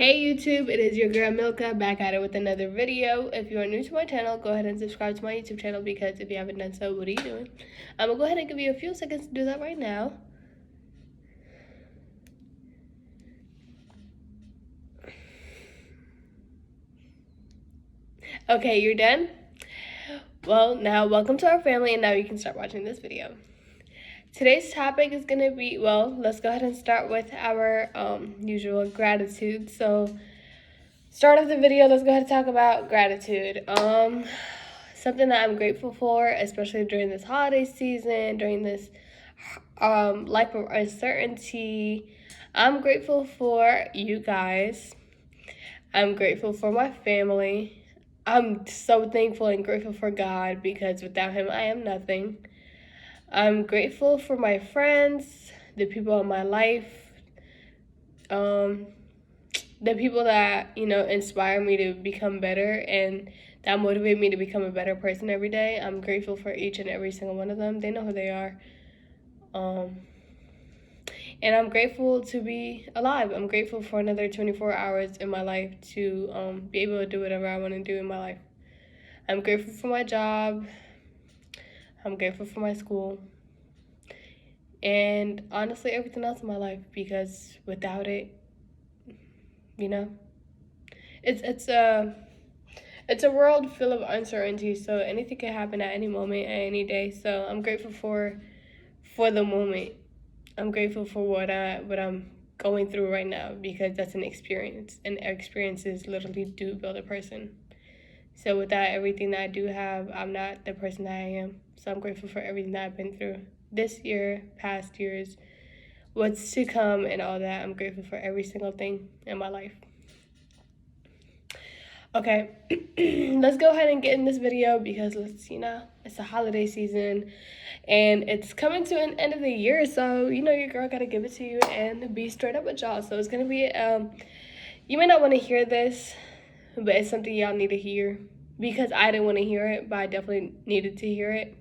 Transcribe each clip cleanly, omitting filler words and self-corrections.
Hey YouTube, it is your girl Milka back at it with another video. If you are new to my channel, go ahead and subscribe to my YouTube channel because if you haven't done so, what are you doing? I'm gonna go ahead and give you a few seconds to do that right now. Okay, you're done? Well, now welcome to our family and now you can start watching this video. Today's topic is gonna be, well, let's go ahead and start with our usual gratitude. So, start of the video, let's go ahead and talk about gratitude. Something that I'm grateful for, especially during this holiday season, during this life of uncertainty. I'm grateful for you guys. I'm grateful for my family. I'm so thankful and grateful for God because without Him, I am nothing. I'm grateful for my friends, the people in my life, the people that, inspire me to become better and that motivate me to become a better person every day. I'm grateful for each and every single one of them. They know who they are. And I'm grateful to be alive. I'm grateful for another 24 hours in my life to be able to do whatever I want to do in my life. I'm grateful for my job. I'm grateful for my school. And honestly, everything else in my life, because without it, it's a world full of uncertainty. So anything can happen at any moment, at any day. So I'm grateful for the moment. I'm grateful for what I'm going through right now because that's an experience, and experiences literally do build a person. So without everything that I do have, I'm not the person that I am. So I'm grateful for everything that I've been through this year, past years, what's to come, and all that. I'm grateful for every single thing in my life. Okay, let's go ahead and get in this video because it's a holiday season and it's coming to an end of the year. So, your girl got to give it to you and be straight up with y'all. So it's going to be, you may not want to hear this, but it's something y'all need to hear because I didn't want to hear it, but I definitely needed to hear it.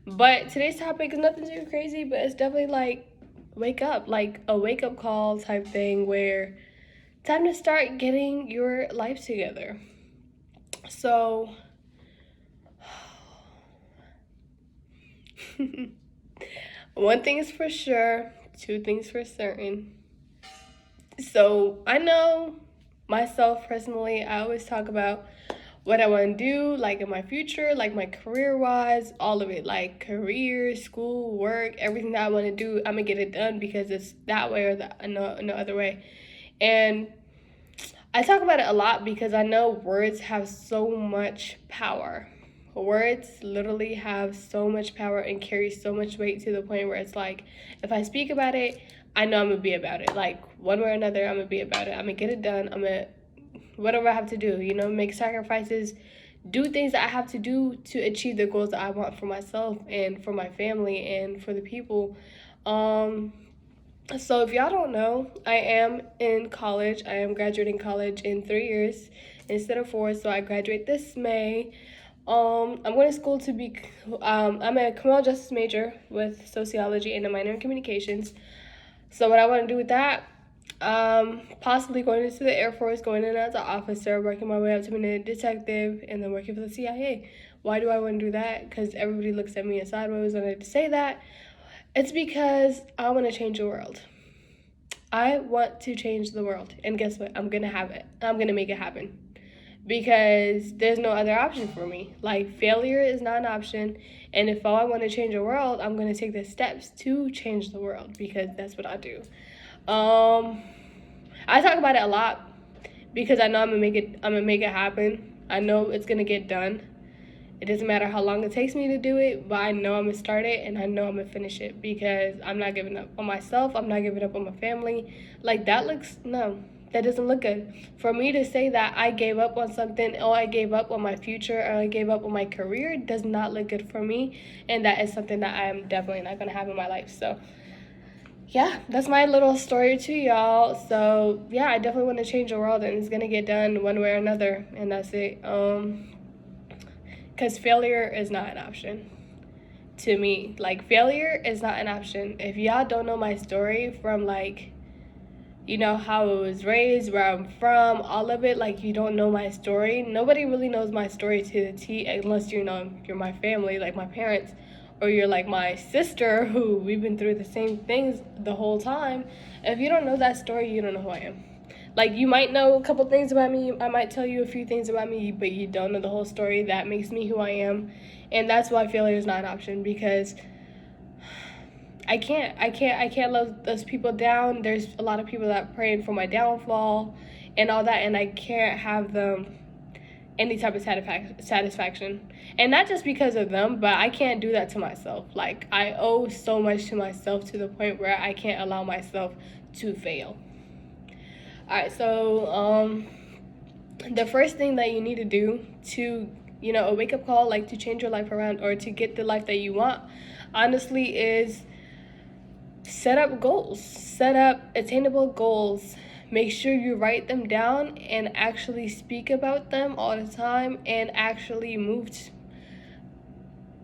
But today's topic is nothing too crazy, but it's definitely like a wake up call type thing where time to start getting your life together. So, one thing is for sure, two things for certain. So, I know myself personally, I always talk about what I want to do, like in my future, like my career-wise, all of it, like career, school, work, everything that I want to do, I'm going to get it done because it's that way or no other way. And I talk about it a lot because I know words have so much power. Words literally have so much power and carry so much weight to the point where it's like, if I speak about it, I know I'm going to be about it. Like, one way or another, I'm going to be about it. I'm going to get it done. I'm going to, whatever I have to do, make sacrifices, do things that I have to do to achieve the goals that I want for myself and for my family and for the people. So if y'all don't know, I am in college. I am graduating college in 3 years instead of 4. So I graduate this May. I'm going to school to be, I'm a criminal justice major with sociology and a minor in communications. So what I want to do with that, possibly going into the Air Force, going in as an officer, working my way up to being a detective, and then working for the CIA. Why do I want to do that? Because everybody looks at me sideways when I say that. It's because I want to change the world. I want to change the world. And guess what? I'm going to have it. I'm going to make it happen. Because there's no other option for me. Like, failure is not an option. And if I want to change the world, I'm going to take the steps to change the world. Because that's what I do. I talk about it a lot. Because I know I'm going to make it happen. I know it's going to get done. It doesn't matter how long it takes me to do it, but I know I'm going to start it and I know I'm going to finish it because I'm not giving up on myself. I'm not giving up on my family. Like, that doesn't look good. For me to say that I gave up on something, or I gave up on my future, or I gave up on my career does not look good for me. And that is something that I am definitely not going to have in my life. So, yeah, that's my little story to y'all. So, yeah, I definitely want to change the world and it's going to get done one way or another. And that's it. Because failure is not an option to me. Like, failure is not an option. If y'all don't know my story from, like, you know, how I was raised, where I'm from, all of it. Like, you don't know my story. Nobody really knows my story to the T unless you know you're my family, like my parents, or you're like my sister, who we've been through the same things the whole time. If you don't know that story, you don't know who I am. Like, you might know a couple things about me, I might tell you a few things about me, but you don't know the whole story. That makes me who I am. And that's why failure is not an option, because I can't let those people down. There's a lot of people that praying for my downfall and all that, and I can't have them any type of satisfaction. And not just because of them, but I can't do that to myself. Like, I owe so much to myself, to the point where I can't allow myself to fail. All right, so the first thing that you need to do to, you know, a wake up call, like to change your life around or to get the life that you want, honestly, is set up goals. Set up attainable goals. Make sure you write them down and actually speak about them all the time, and actually move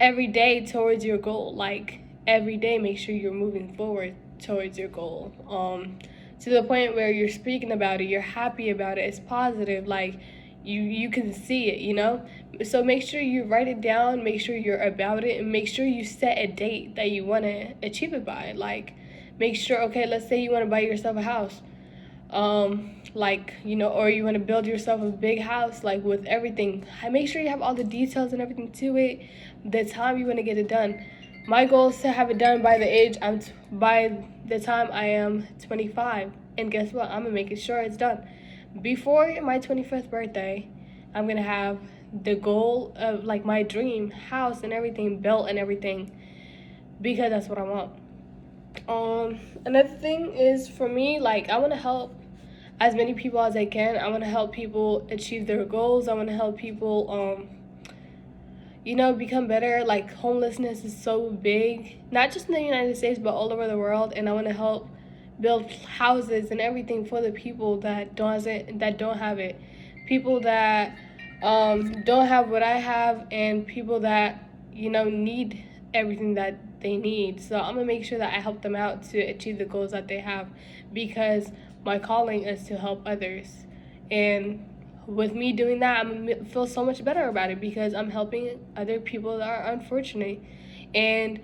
every day towards your goal. Like, every day, make sure you're moving forward towards your goal. To the point where you're speaking about it, you're happy about it, it's positive, like you can see it, you know? So make sure you write it down, make sure you're about it, and make sure you set a date that you want to achieve it by. Like, make sure, okay, let's say you want to buy yourself a house, like, you know, or you want to build yourself a big house, like with everything. Make sure you have all the details and everything to it, the time you want to get it done. My goal is to have it done by by the time I am 25. And guess what? I'm gonna make sure it's done before my 25th birthday. I'm gonna have the goal of, like, my dream house and everything built and everything, because that's what I want. Another thing is, for me, like, I want to help as many people as I can. I want to help people achieve their goals. I want to help people you know, become better. Like, homelessness is so big, not just in the United States, but all over the world. And I want to help build houses and everything for the people that don't have it, people that don't have what I have, and people that, you know, need everything that they need. So I'm gonna make sure that I help them out to achieve the goals that they have, because my calling is to help others. And with me doing that, I'm gonna feel so much better about it, because I'm helping other people that are unfortunate. And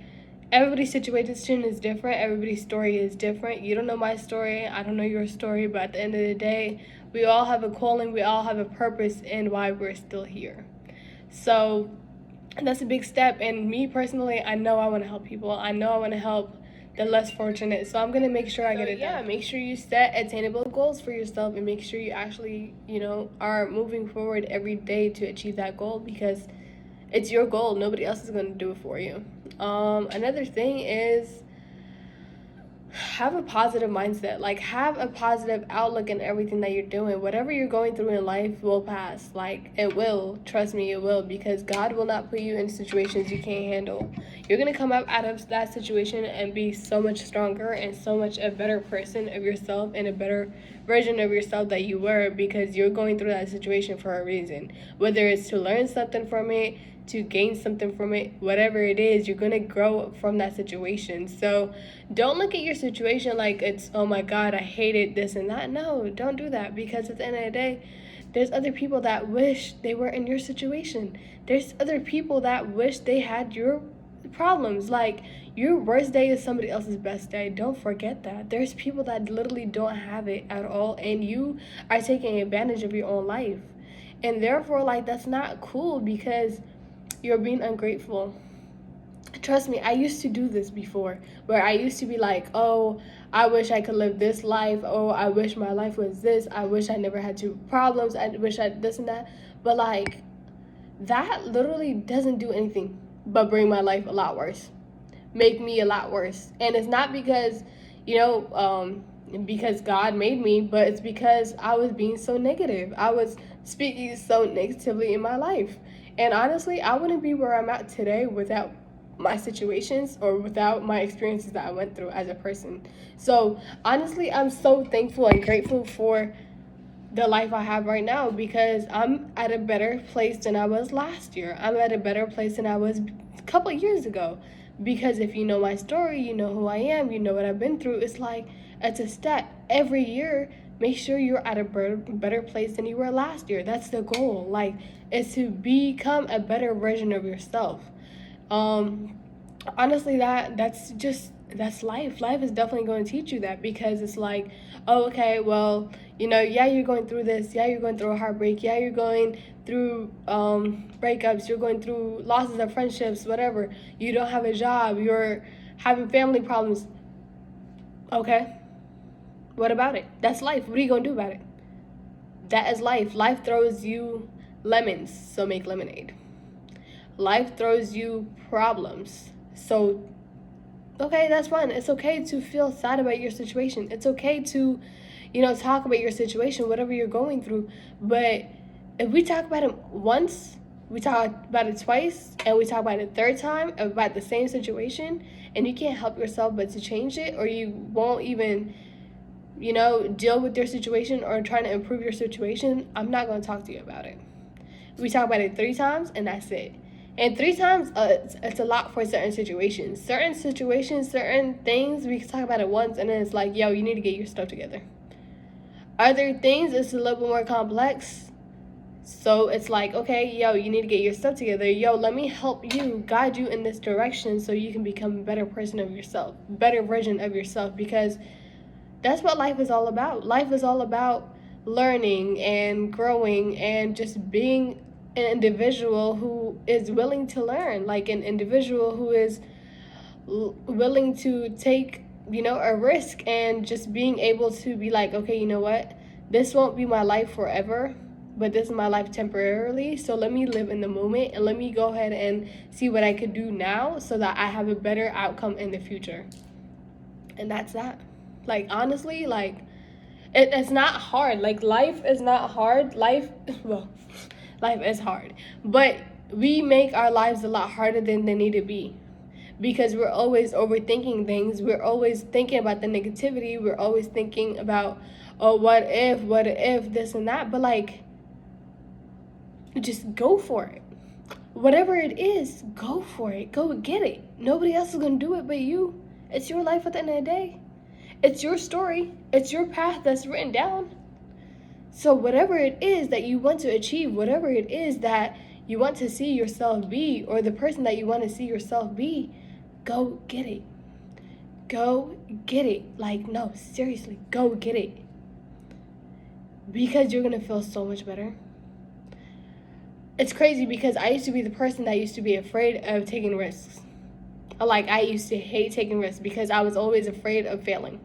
everybody's situation is different, everybody's story is different. You don't know my story, I don't know your story, but at the end of the day, we all have a calling, we all have a purpose, and why we're still here. So that's a big step. And me personally, I know I want to help people. I know I want to help the less fortunate. So I'm going to make sure I get it done. Yeah, make sure you set attainable goals for yourself, and make sure you actually, you know, are moving forward every day to achieve that goal, because it's your goal. Nobody else is going to do it for you. Another thing is, have a positive mindset. Like, have a positive outlook in everything that you're doing. Whatever you're going through in life will pass. Like, it will. Trust me, it will, because God will not put you in situations you can't handle. You're going to come up out of that situation and be so much stronger and so much a better person of yourself, and a better version of yourself that you were, because you're going through that situation for a reason. Whether it's to learn something from it, to gain something from it, whatever it is, you're gonna grow from that situation. So don't look at your situation like it's, oh my God, I hated this and that. No, don't do that, because at the end of the day, there's other people that wish they were in your situation. There's other people that wish they had your problems. Like, your worst day is somebody else's best day. Don't forget that. There's people that literally don't have it at all, and you are taking advantage of your own life. And therefore, like, that's not cool, because you're being ungrateful. Trust me, I used to do this before, where I used to be like, oh, I wish I could live this life. Oh, I wish my life was this. I wish I never had two problems. I wish I this and that. But, like, that literally doesn't do anything but bring my life a lot worse, make me a lot worse. And it's not because, you know, because God made me, but it's because I was being so negative. I was speaking so negatively in my life. And honestly, I wouldn't be where I'm at today without my situations, or without my experiences that I went through as a person. So honestly, I'm so thankful and grateful for the life I have right now, because I'm at a better place than I was last year. I'm at a better place than I was a couple of years ago. Because if you know my story, you know who I am, you know what I've been through. It's like, it's a step. every year, make sure you're at a better place than you were last year. That's the goal. Like, is to become a better version of yourself. Honestly, that's life. Life is definitely going to teach you that, because it's like, oh, okay, well, yeah, you're going through this. Yeah, you're going through a heartbreak. Yeah, you're going through breakups. You're going through losses of friendships, whatever. You don't have a job. You're having family problems. Okay, what about it? That's life. What are you going to do about it? That is life. Life throws you lemons, so make lemonade. Life throws you problems. So, okay, that's fine. It's okay to feel sad about your situation. It's okay to, talk about your situation, whatever you're going through. But if we talk about it once, we talk about it twice, and we talk about it a third time about the same situation, and you can't help yourself but to change it, or you won't even, deal with your situation or trying to improve your situation, I'm not going to talk to you about it. We talk about it 3 times, and that's it. And 3 times, it's a lot for certain situations. Certain things, we can talk about it once, and then it's like, yo, you need to get your stuff together. Other things, it's a little bit more complex. So it's like, okay, yo, you need to get your stuff together. Yo, let me help you, guide you in this direction so you can become a better person of yourself, better version of yourself, because that's what life is all about. Life is all about learning and growing and just being an individual who is willing to learn, like an individual who is willing to take, a risk, and just being able to be like, okay, you know what? This won't be my life forever, but this is my life temporarily. So let me live in the moment, and let me go ahead and see what I could do now so that I have a better outcome in the future. And that's that. Like, honestly, like, it's not hard. Like, life is not hard. Life is hard. But we make our lives a lot harder than they need to be, because we're always overthinking things. We're always thinking about the negativity. We're always thinking about, oh, what if, this and that. But, like, just go for it. Whatever it is, go for it. Go get it. Nobody else is going to do it but you. It's your life at the end of the day. It's your story. It's your path that's written down. So whatever it is that you want to achieve, whatever it is that you want to see yourself be, or the person that you want to see yourself be, go get it. Go get it. Like, no, seriously, go get it. Because you're going to feel so much better. It's crazy, because I used to be the person that used to be afraid of taking risks. Like, I used to hate taking risks because I was always afraid of failing.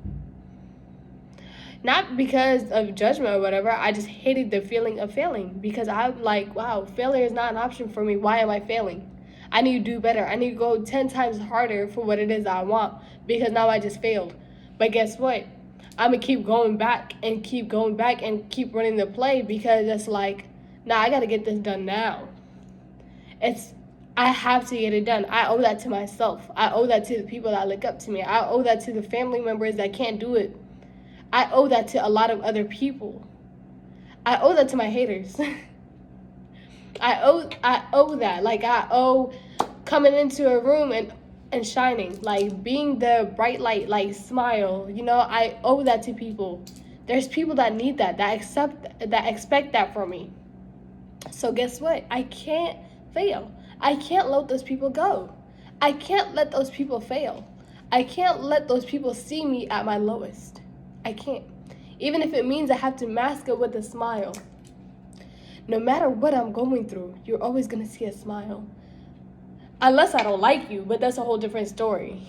Not because of judgment or whatever, I just hated the feeling of failing, because I'm like, wow, failure is not an option for me. Why am I failing? I need to do better. I need to go 10 times harder for what it is I want, because now I just failed. But guess what? I'm going to keep going back and keep running the play, because it's like, nah, I got to get this done now. I have to get it done. I owe that to myself. I owe that to the people that look up to me. I owe that to the family members that can't do it. I owe that to a lot of other people. I owe that to my haters. I owe that. Like, I owe coming into a room and shining, like being the bright light, like smile. I owe that to people. There's people that need that expect that from me. So guess what? I can't fail. I can't let those people go. I can't let those people fail. I can't let those people see me at my lowest. I can't. Even if it means I have to mask it with a smile. No matter what I'm going through, you're always going to see a smile. Unless I don't like you, but that's a whole different story.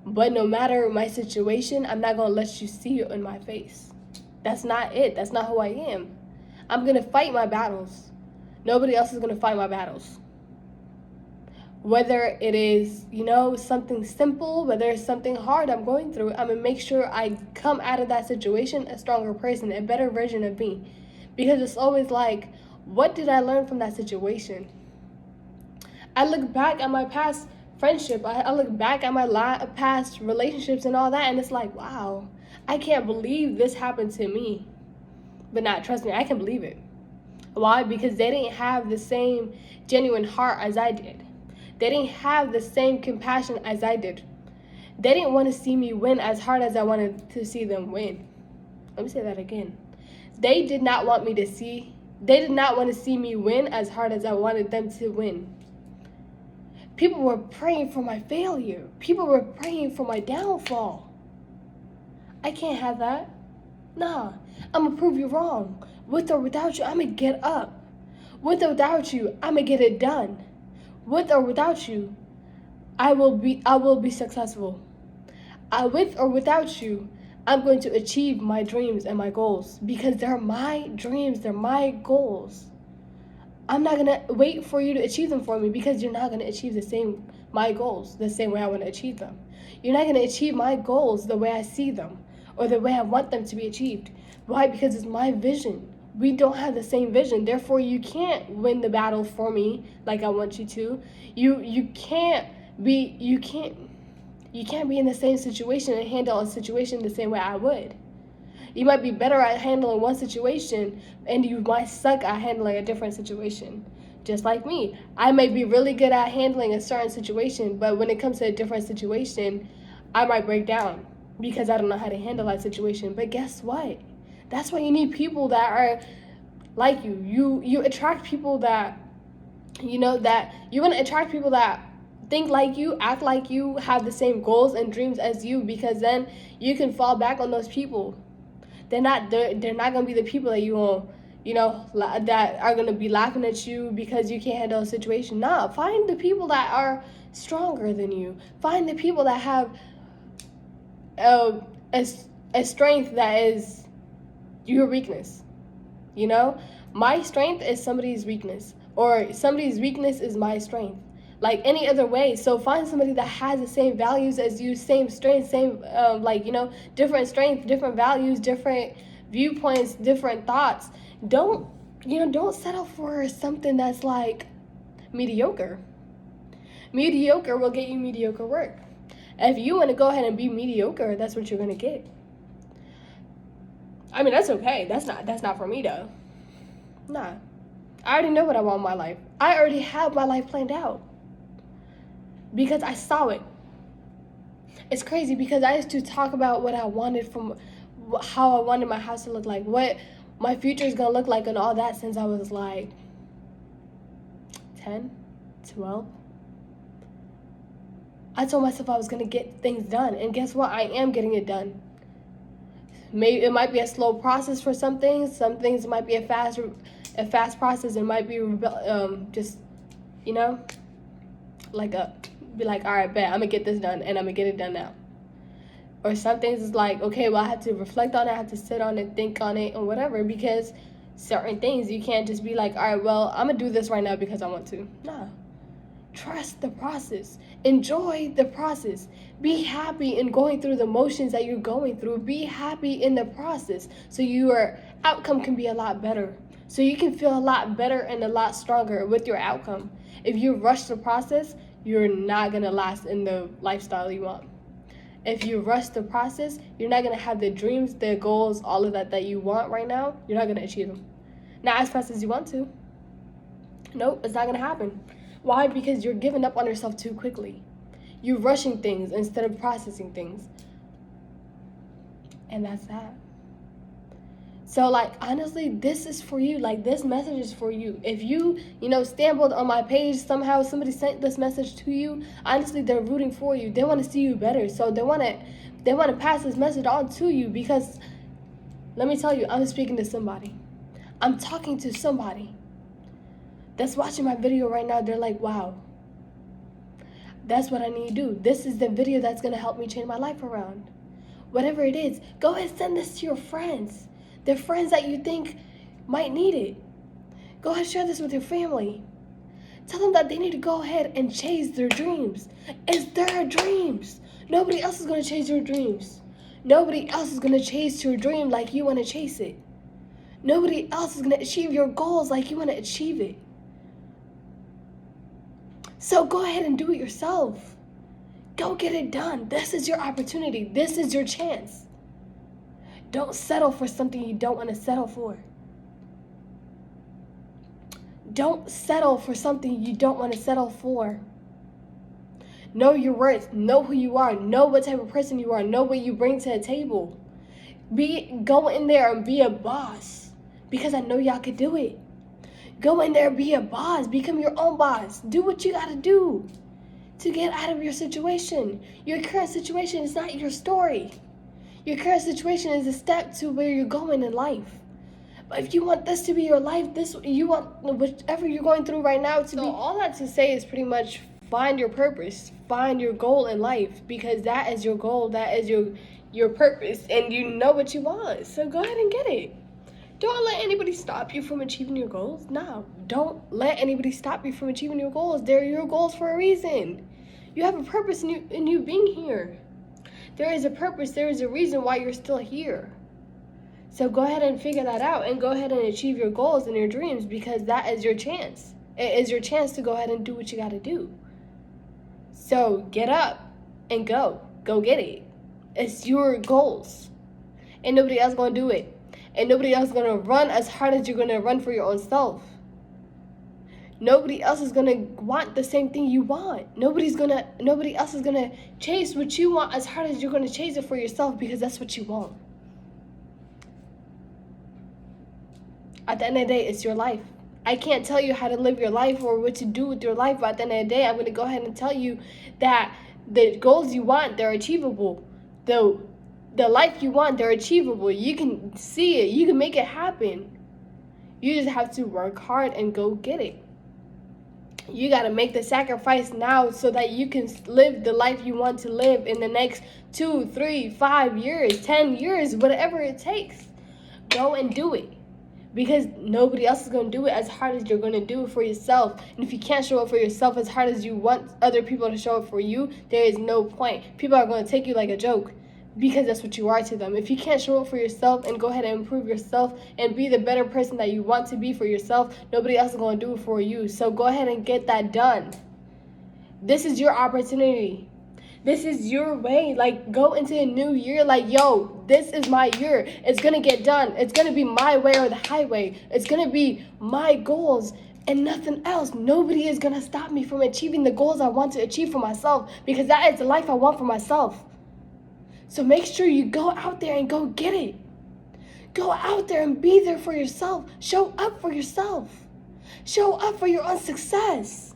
But no matter my situation, I'm not going to let you see it in my face. That's not it. That's not who I am. I'm going to fight my battles. Nobody else is going to fight my battles. Whether it is, something simple, whether it's something hard I'm going through, I'm going to make sure I come out of that situation a stronger person, a better version of me. Because it's always like, what did I learn from that situation? I look back at my past friendship. I look back at my past relationships and all that, and it's like, wow, I can't believe this happened to me. But not, trust me, I can believe it. Why? Because they didn't have the same genuine heart as I did. They didn't have the same compassion as I did. They didn't want to see me win as hard as I wanted to see them win. Let me say that again. They did not want to see me win as hard as I wanted them to win. People were praying for my failure. People were praying for my downfall. I can't have that. Nah, I'm gonna prove you wrong. With or without you, I'm gonna get up. With or without you, I'm gonna get it done. With or without you, I will be successful. With or without you, I'm going to achieve my dreams and my goals because they're my dreams, they're my goals. I'm not gonna wait for you to achieve them for me because you're not gonna achieve my goals the same way I want to achieve them. You're not gonna achieve my goals the way I see them or the way I want them to be achieved. Why? Because it's my vision. We don't have the same vision. Therefore, you can't win the battle for me like I want you to. You can't be in the same situation and handle a situation the same way I would. You might be better at handling one situation and you might suck at handling a different situation. Just like me. I may be really good at handling a certain situation, but when it comes to a different situation, I might break down because I don't know how to handle that situation. But guess what? That's why you need people that are like you. You attract people that, that you want to attract people that think like you, act like you, have the same goals and dreams as you, because then you can fall back on those people. They're not gonna be the people that that are gonna be laughing at you because you can't handle a situation. Nah, find the people that are stronger than you. Find the people that have a strength that is your weakness. My strength is somebody's weakness, or somebody's weakness is my strength. Like any other way. So find somebody that has the same values as you, same strength, same different strength, different values, different viewpoints, different thoughts. Don't settle for something that's like mediocre. Mediocre will get you mediocre work. If you want to go ahead and be mediocre, that's what you're gonna get. I mean, that's okay. That's not for me though. Nah. I already know what I want in my life. I already have my life planned out. Because I saw it. It's crazy because I used to talk about what I wanted from how I wanted my house to look like, what my future is going to look like and all that since I was like 10, 12. I told myself I was going to get things done, and guess what? I am getting it done. Maybe it might be a slow process for some things. Some things might be a fast process. It might be just, be like, all right, bet, I'm gonna get this done and I'm gonna get it done now. Or some things is like, okay, well, I have to reflect on it, I have to sit on it, think on it, and whatever, because certain things you can't just be like, all right, well, I'm gonna do this right now because I want to. Nah. Trust the process. Enjoy the process. Be happy in going through the motions that you're going through. Be happy in the process so your outcome can be a lot better. So you can feel a lot better and a lot stronger with your outcome. If you rush the process, you're not going to last in the lifestyle you want. If you rush the process, you're not going to have the dreams, the goals, all of that you want right now. You're not going to achieve them. Not as fast as you want to. Nope, it's not going to happen. Why? Because you're giving up on yourself too quickly. You're rushing things instead of processing things. And that's that. So, honestly, this is for you. This message is for you. If you, stumbled on my page, somehow somebody sent this message to you, honestly, they're rooting for you. They want to see you better. So they want to pass this message on to you because, let me tell you, I'm speaking to somebody. I'm talking to somebody that's watching my video right now. They're like, wow, that's what I need to do. This is the video that's going to help me change my life around. Whatever it is, go ahead and send this to your friends. The friends that you think might need it. Go ahead and share this with your family. Tell them that they need to go ahead and chase their dreams. It's their dreams. Nobody else is going to chase your dreams. Nobody else is going to chase your dream like you want to chase it. Nobody else is going to achieve your goals like you want to achieve it. So go ahead and do it yourself. Go get it done. This is your opportunity. This is your chance. Don't settle for something you don't want to settle for. Don't settle for something you don't want to settle for. Know your worth. Know who you are. Know what type of person you are. Know what you bring to the table. Go in there and be a boss, because I know y'all could do it. Go in there and be a boss. Become your own boss. Do what you gotta do to get out of your situation. Your current situation is not your story. Your current situation is a step to where you're going in life. But if you want this to be your life, you want whatever you're going through right now to be. So all that to say is pretty much find your purpose, find your goal in life, because that is your goal, that is your purpose, and you know what you want. So go ahead and get it. Don't let anybody stop you from achieving your goals. No, don't let anybody stop you from achieving your goals. They're your goals for a reason. You have a purpose in you being here. There is a purpose, there is a reason why you're still here. So go ahead and figure that out and go ahead and achieve your goals and your dreams, because that is your chance. It is your chance to go ahead and do what you got to do. So get up and go. Go get it. It's your goals. And nobody else going to do it. And nobody else is going to run as hard as you're going to run for your own self. Nobody else is going to want the same thing you want. Nobody else is going to chase what you want as hard as you're going to chase it for yourself, because that's what you want. At the end of the day, it's your life. I can't tell you how to live your life or what to do with your life, but at the end of the day, I'm going to go ahead and tell you that the goals you want, they're achievable. The life you want, they're achievable. You can see it. You can make it happen. You just have to work hard and go get it. You got to make the sacrifice now so that you can live the life you want to live in the next 2, 3, 5 years, 10 years, whatever it takes. Go and do it. Because nobody else is going to do it as hard as you're going to do it for yourself. And if you can't show up for yourself as hard as you want other people to show up for you, there is no point. People are going to take you like a joke, because that's what you are to them. If you can't show up for yourself and go ahead and improve yourself and be the better person that you want to be for yourself, nobody else is going to do it for you. So go ahead and get that done. This is your opportunity. This is your way. Like, go into a new year like, yo, this is my year. It's going to get done. It's going to be my way or the highway. It's going to be my goals and nothing else. Nobody is going to stop me from achieving the goals I want to achieve for myself, because that is the life I want for myself. So make sure you go out there and go get it. Go out there and be there for yourself. Show up for yourself. Show up for your own success.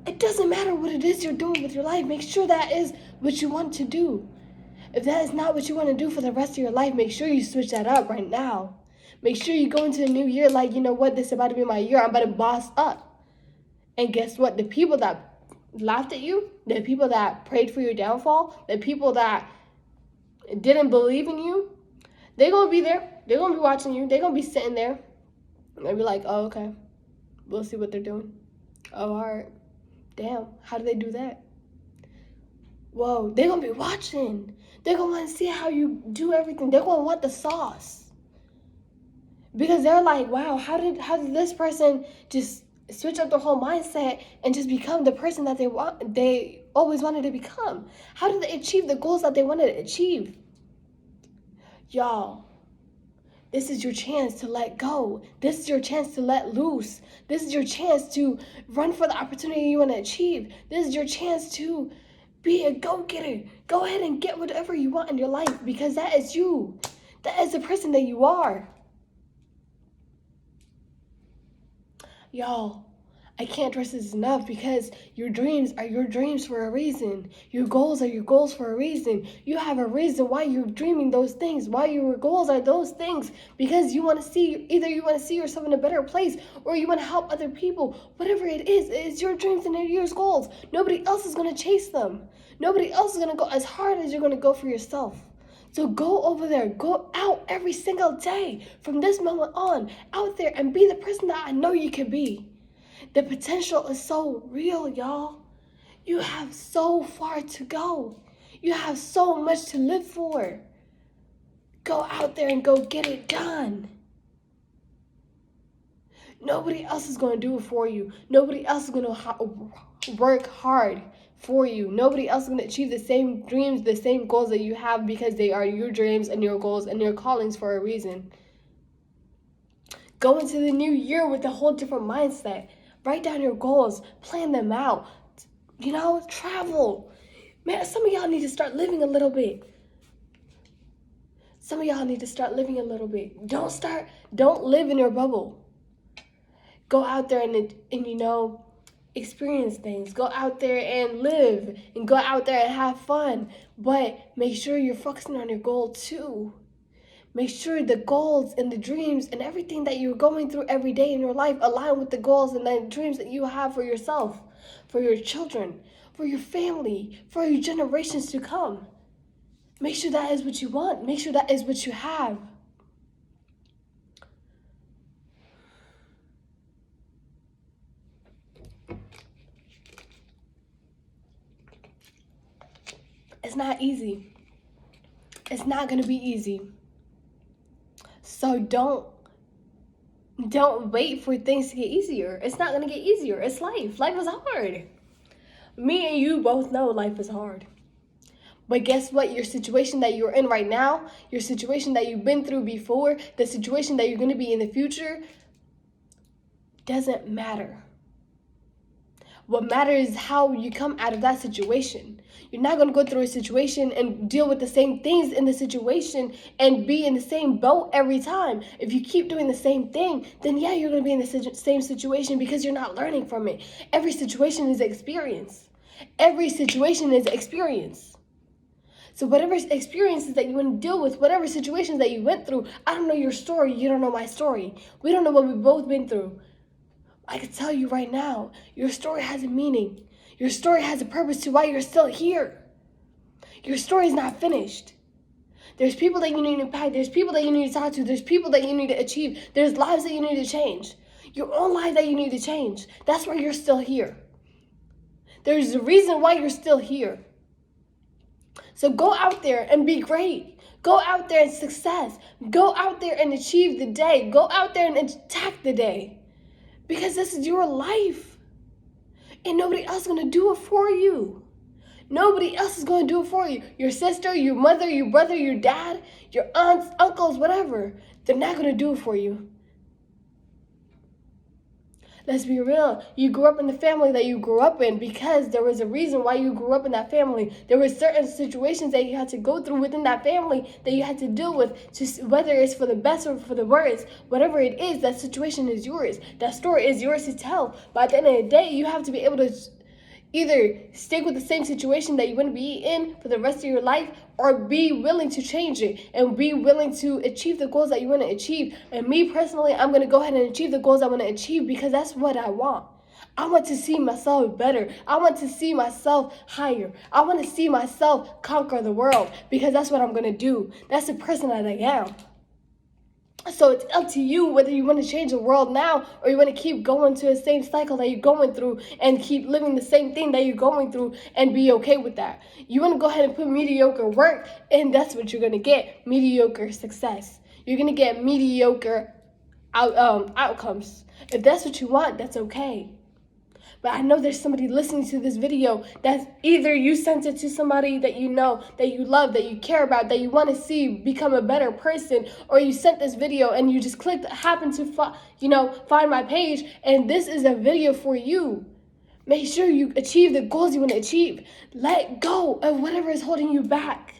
It doesn't matter what it is you're doing with your life. Make sure that is what you want to do. If that is not what you want to do for the rest of your life, make sure you switch that up right now. Make sure you go into the new year like, you know what, this is about to be my year. I'm about to boss up. And guess what? The people that laughed at you, the people that prayed for your downfall, the people that didn't believe in you, they're going to be there. They're going to be watching you. They're going to be sitting there. And they'll be like, oh, okay. We'll see what they're doing. Oh, all right. Damn, how do they do that? Whoa, they're going to be watching. They're going to want to see how you do everything. They're going to want the sauce. Because they're like, wow, how did this person just switch up their whole mindset and just become the person that they always wanted to become? How did they achieve the goals that they wanted to achieve? Y'all, this is your chance to let go. This is your chance to let loose. This is your chance to run for the opportunity you want to achieve. This is your chance to be a go-getter. Go ahead and get whatever you want in your life, because that is you. That is the person that you are. Y'all, I can't stress this enough, because your dreams are your dreams for a reason. Your goals are your goals for a reason. You have a reason why you're dreaming those things, why your goals are those things, because you want to see, either you want to see yourself in a better place, or you want to help other people. Whatever it is, it's your dreams and your goals. Nobody else is going to chase them. Nobody else is going to go as hard as you're going to go for yourself. So go over there, go out every single day from this moment on, out there and be the person that I know you can be. The potential is so real, y'all. You have so far to go. You have so much to live for. Go out there and go get it done. Nobody else is going to do it for you. Nobody else is going to work hard for you. Nobody else is going to achieve the same dreams, the same goals that you have, because they are your dreams and your goals and your callings for a reason. Go into the new year with a whole different mindset. Write down your goals, plan them out, Travel. Man, some of y'all need to start living a little bit. Some of y'all need to start living a little bit. Don't live in your bubble. Go out there and experience things. Go out there and live, and go out there and have fun. But make sure you're focusing on your goal too. Make sure the goals and the dreams and everything that you're going through every day in your life align with the goals and the dreams that you have for yourself, for your children, for your family, for your generations to come. Make sure that is what you want. Make sure that is what you have. It's not easy. It's not going to be easy. So don't wait for things to get easier. It's not going to get easier. It's life. Life is hard. Me and you both know life is hard. But guess what? Your situation that you're in right now, your situation that you've been through before, the situation that you're going to be in the future, doesn't matter. What matters is how you come out of that situation. You're not going to go through a situation and deal with the same things in the situation and be in the same boat every time. If you keep doing the same thing, then yeah, you're going to be in the same situation because you're not learning from it. Every situation is experience. Every situation is experience. So whatever experiences that you want to deal with, whatever situations that you went through, I don't know your story, you don't know my story. We don't know what we've both been through. I can tell you right now, your story has a meaning. Your story has a purpose to why you're still here. Your story is not finished. There's people that you need to impact. There's people that you need to talk to. There's people that you need to achieve. There's lives that you need to change. Your own life that you need to change. That's why you're still here. There's a reason why you're still here. So go out there and be great. Go out there and success. Go out there and achieve the day. Go out there and attack the day. Because this is your life. And nobody else is going to do it for you. Nobody else is going to do it for you. Your sister, your mother, your brother, your dad, your aunts, uncles, whatever. They're not going to do it for you. Let's be real. You grew up in the family that you grew up in because there was a reason why you grew up in that family. There were certain situations that you had to go through within that family that you had to deal with, whether it's for the best or for the worst. Whatever it is, that situation is yours. That story is yours to tell. But at the end of the day, you have to be able to either stick with the same situation that you want to be in for the rest of your life, or be willing to change it and be willing to achieve the goals that you want to achieve. And me personally, I'm going to go ahead and achieve the goals I want to achieve because that's what I want. I want to see myself better. I want to see myself higher. I want to see myself conquer the world because that's what I'm going to do. That's the person that I am. So it's up to you whether you want to change the world now or you want to keep going to the same cycle that you're going through and keep living the same thing that you're going through and be okay with that. You want to go ahead and put mediocre work, and that's what you're going to get, mediocre success. You're going to get mediocre outcomes. If that's what you want, that's okay. But I know there's somebody listening to this video that's either you sent it to somebody that you know, that you love, that you care about, that you want to see become a better person, or you sent this video and you just happened to find my page, and this is a video for you. Make sure you achieve the goals you want to achieve. Let go of whatever is holding you back.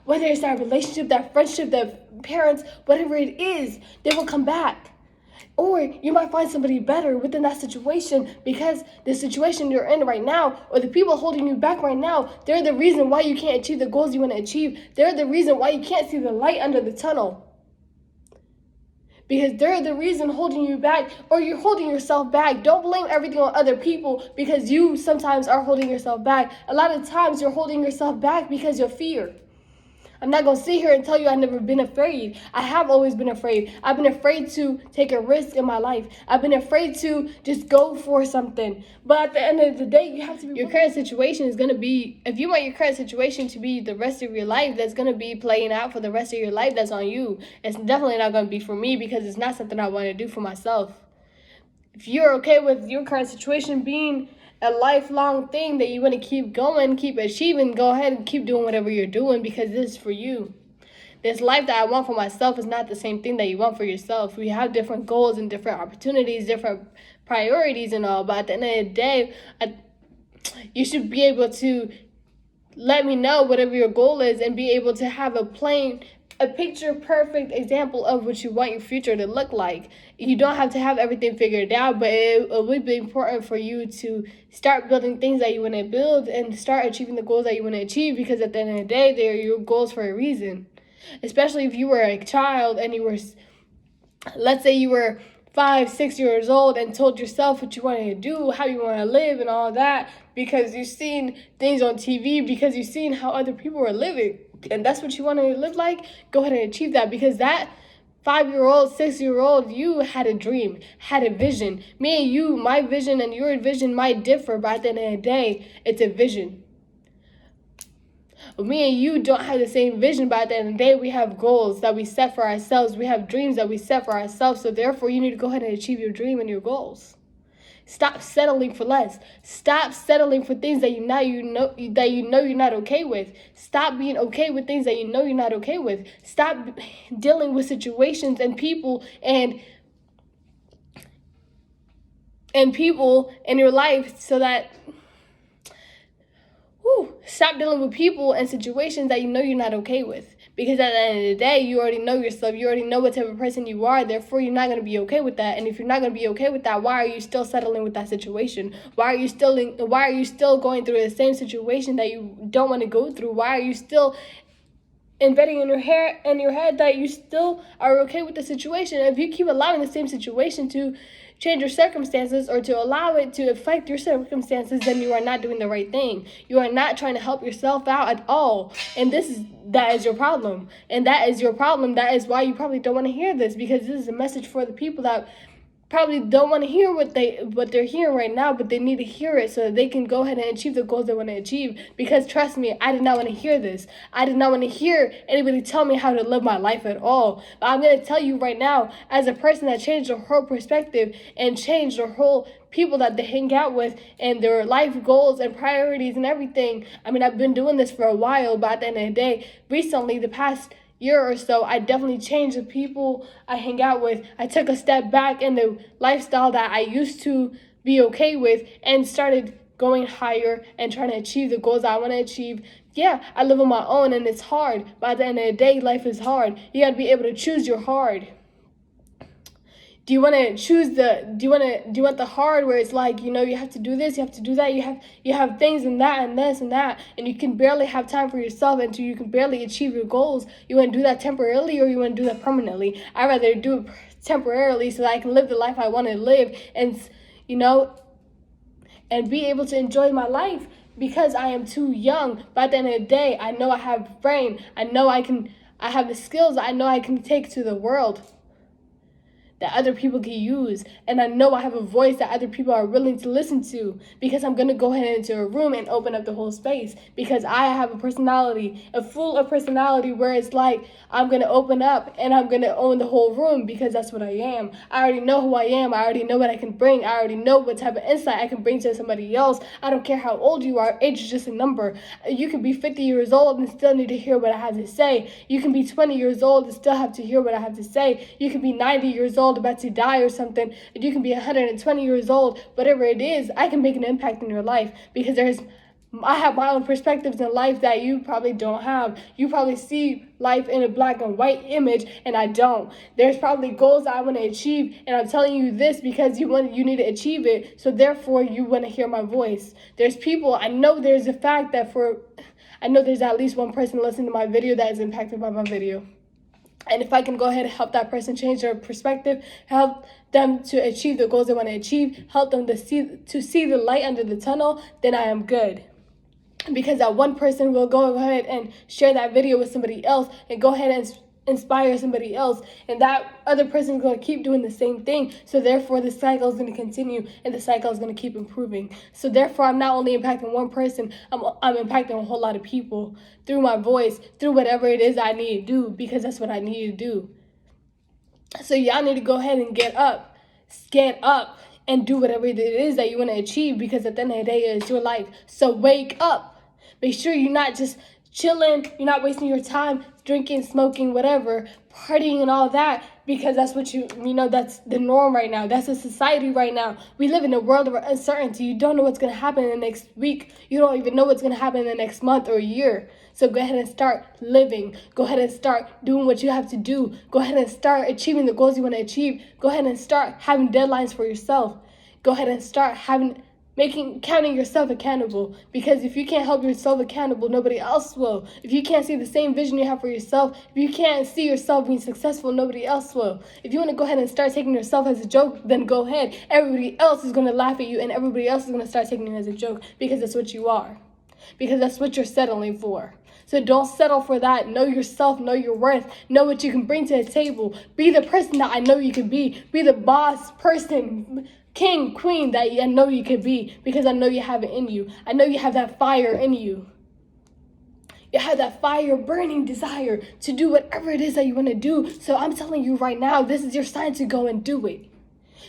Whether it's that relationship, that friendship, that parents, whatever it is, they will come back. Or you might find somebody better within that situation because the situation you're in right now, or the people holding you back right now, they're the reason why you can't achieve the goals you want to achieve. They're the reason why you can't see the light under the tunnel. Because they're the reason holding you back, or you're holding yourself back. Don't blame everything on other people because you sometimes are holding yourself back. A lot of times you're holding yourself back because of fear. I'm not going to sit here and tell you I've never been afraid. I have always been afraid. I've been afraid to take a risk in my life. I've been afraid to just go for something. But at the end of the day, you have to be... Your current situation is going to be... If you want your current situation to be the rest of your life, that's going to be playing out for the rest of your life, that's on you. It's definitely not going to be for me because it's not something I want to do for myself. If you're okay with your current situation being a lifelong thing that you want to keep going, keep achieving, go ahead and keep doing whatever you're doing because this is for you. This life that I want for myself is not the same thing that you want for yourself. We have different goals and different opportunities, different priorities and all, but at the end of the day, you should be able to let me know whatever your goal is and be able to have a picture perfect example of what you want your future to look like. You don't have to have everything figured out, but it would be important for you to start building things that you want to build and start achieving the goals that you want to achieve, because at the end of the day, they're your goals for a reason. Especially if you were a child and you were, let's say you were 5, 6 years old and told yourself what you wanted to do, how you want to live and all that, because you've seen things on TV, because you've seen how other people are living, and that's what you want to live like, go ahead and achieve that, because that 5-year-old, 6-year-old you had a dream, had a vision. Me and you, my vision and your vision might differ, but at the end of the day, it's a vision. Me and you don't have the same vision, but at the end of the day, we have goals that we set for ourselves. We have dreams that we set for ourselves. So therefore, you need to go ahead and achieve your dream and your goals. Stop settling for less. Stop settling for things that you know you're not okay with. Stop being okay with things that you know you're not okay with. Stop dealing with situations and people and people in your life so that stop dealing with people and situations that you know you're not okay with. Because at the end of the day, you already know yourself. You already know what type of person you are. Therefore, you're not going to be okay with that. And if you're not going to be okay with that, why are you still settling with that situation? Why are you still going through the same situation that you don't want to go through? Why are you still embedding in your head that you still are okay with the situation? If you keep allowing the same situation to change your circumstances or to allow it to affect your circumstances, then you are not doing the right thing. You are not trying to help yourself out at all. And that is your problem. And that is your problem. That is why you probably don't want to hear this, because this is a message for the people that probably don't want to hear what they're hearing right now, but they need to hear it so that they can go ahead and achieve the goals they want to achieve. Because trust me, I did not want to hear this. I did not want to hear anybody tell me how to live my life at all. But I'm going to tell you right now, as a person that changed their whole perspective and changed their whole people that they hang out with and their life goals and priorities and everything. I mean, I've been doing this for a while, but at the end of the day, recently, the past year or so, I definitely changed the people I hang out with. I took a step back in the lifestyle that I used to be okay with and started going higher and trying to achieve the goals I want to achieve. Yeah, I live on my own and it's hard, but at the end of the day, life is hard. You got to be able to choose your hard. Do you want to choose do you want the hard where it's like, you have to do this, you have to do that, you have things and that and this and that, and you can barely have time for yourself until you can barely achieve your goals? You want to do that temporarily, or you want to do that permanently? I'd rather do it temporarily so that I can live the life I want to live and, and be able to enjoy my life, because I am too young. But at the end of the day, I know I have brain. I know I have the skills I know I can take to the world that other people can use. And I know I have a voice that other people are willing to listen to, because I'm going to go ahead into a room and open up the whole space, because I have a personality, personality where it's like I'm going to open up and I'm going to own the whole room, because that's what I am. I already know who I am. I already know what I can bring. I already know what type of insight I can bring to somebody else. I don't care how old you are. Age is just a number. You can be 50 years old and still need to hear what I have to say. You can be 20 years old and still have to hear what I have to say. You can be 90 years old about to die or something, and you can be 120 years old. Whatever it is, I can make an impact in your life, because I have my own perspectives in life that you probably don't have. You probably see life in a black and white image, and I don't. There's probably goals I want to achieve, and I'm telling you this because you need to achieve it, so therefore you want to hear my voice. There's people, I know there's at least one person listening to my video that is impacted by my video. And if I can go ahead and help that person change their perspective, help them to achieve the goals they want to achieve, help them to see the light under the tunnel, then I am good. Because that one person will go ahead and share that video with somebody else and go ahead and inspire somebody else, and that other person is going to keep doing the same thing. So therefore the cycle is going to continue, and the cycle is going to keep improving. So therefore I'm not only impacting one person, I'm impacting a whole lot of people through my voice, through whatever it is I need to do, because that's what I need to do. So y'all need to go ahead and get up and do whatever it is that you want to achieve, because at the end of the day, it's your life. So wake up. Make sure you're not just chilling. You're not wasting your time drinking, smoking, whatever, partying and all that, because that's what that's the norm right now. That's the society right now. We live in a world of uncertainty. You don't know what's going to happen in the next week. You don't even know what's going to happen in the next month or year. So go ahead and start living. Go ahead and start doing what you have to do. Go ahead and start achieving the goals you want to achieve. Go ahead and start having deadlines for yourself. Go ahead and start counting yourself accountable, because if you can't hold yourself accountable, nobody else will. If you can't see the same vision you have for yourself, if you can't see yourself being successful, nobody else will. If you want to go ahead and start taking yourself as a joke, then go ahead. Everybody else is going to laugh at you, and everybody else is going to start taking you as a joke, because that's what you are, because that's what you're settling for. So don't settle for that. Know yourself, know your worth, know what you can bring to the table. Be the person that I know you can be. Be the boss person, king, queen that I know you could be, because I know you have it in you. I know you have that fire in you. You have that fire burning desire to do whatever it is that you want to do. So I'm telling you right now, this is your sign to go and do it.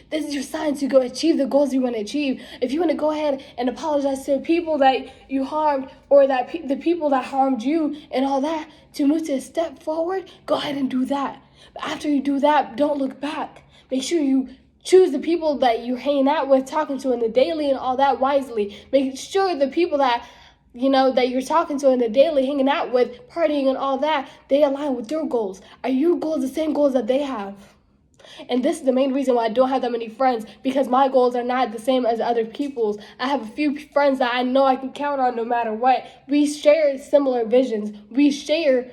This is your sign to go achieve the goals you want to achieve. If you want to go ahead and apologize to the people that you harmed, or that the people that harmed you and all that, to move to a step forward, go ahead and do that. But after you do that, don't look back. Make sure you choose the people that you're hanging out with, talking to in the daily and all that wisely. Make sure the people that that you're talking to in the daily, hanging out with, partying and all that, they align with your goals. Are your goals the same goals that they have? And this is the main reason why I don't have that many friends, because my goals are not the same as other people's. I have a few friends that I know I can count on no matter what. We share similar visions. We share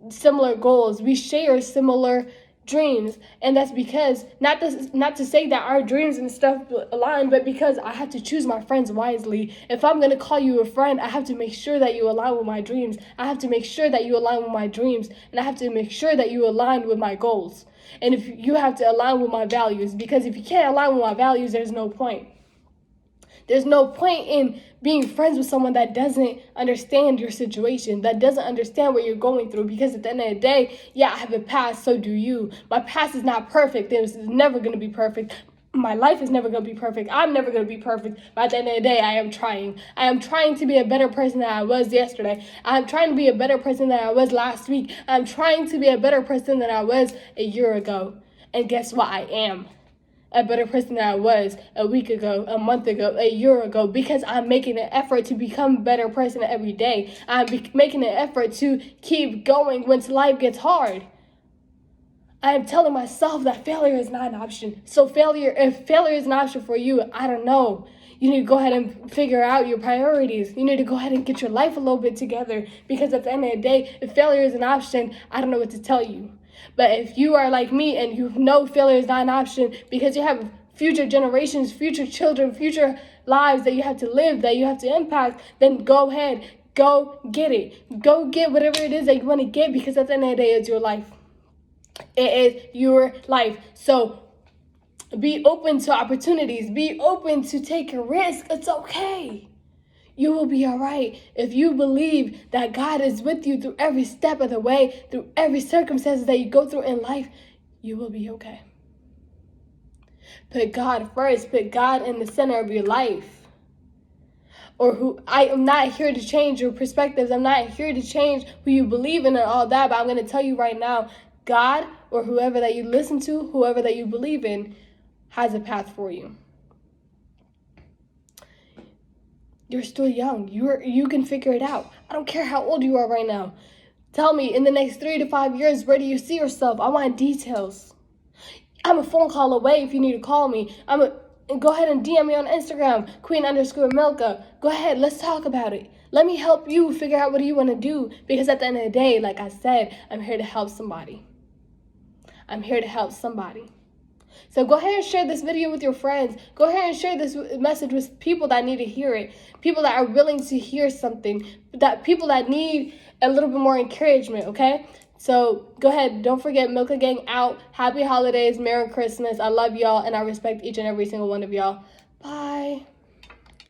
similar goals. We share similar dreams. And that's because, not to say that our dreams and stuff align, but because I have to choose my friends wisely. If I'm going to call you a friend, I have to make sure that you align with my dreams. I have to make sure that you align with my dreams. And I have to make sure that you align with my goals. And if you have to align with my values, because if you can't align with my values, there's no point. There's no point in being friends with someone that doesn't understand your situation, that doesn't understand what you're going through. Because at the end of the day, yeah, I have a past, so do you. My past is not perfect. It's never going to be perfect. My life is never going to be perfect. I'm never going to be perfect. But at the end of the day, I am trying. I am trying to be a better person than I was yesterday. I'm trying to be a better person than I was last week. I'm trying to be a better person than I was a year ago. And guess what? I am a better person than I was a week ago, a month ago, a year ago, because I'm making an effort to become a better person every day. I'm making an effort to keep going when life gets hard. I am telling myself that failure is not an option. So if failure is an option for you, I don't know. You need to go ahead and figure out your priorities. You need to go ahead and get your life a little bit together, because at the end of the day, if failure is an option, I don't know what to tell you. But if you are like me and you know failure is not an option, because you have future generations, future children, future lives that you have to live, that you have to impact, then go ahead, go get it. Go get whatever it is that you want to get, because at the end of the day, it's your life. It is your life. So be open to opportunities. Be open to take a risk. It's okay. You will be all right. If you believe that God is with you through every step of the way, through every circumstance that you go through in life, you will be okay. Put God first. Put God in the center of your life. I am not here to change your perspectives. I'm not here to change who you believe in and all that, but I'm going to tell you right now, God, or whoever that you listen to, whoever that you believe in, has a path for you. You're still young. You can figure it out. I don't care how old you are right now. Tell me, in the next 3 to 5 years, where do you see yourself? I want details. I'm a phone call away if you need to call me. Go ahead and DM me on Instagram, Queen_Milka. Go ahead, let's talk about it. Let me help you figure out what you want to do. Because at the end of the day, like I said, I'm here to help somebody. I'm here to help somebody. So go ahead and share this video with your friends. Go ahead and share this message with people that need to hear it. People that are willing to hear something. People that need a little bit more encouragement, okay? So go ahead. Don't forget, Milka Gang out. Happy holidays. Merry Christmas. I love y'all, and I respect each and every single one of y'all. Bye.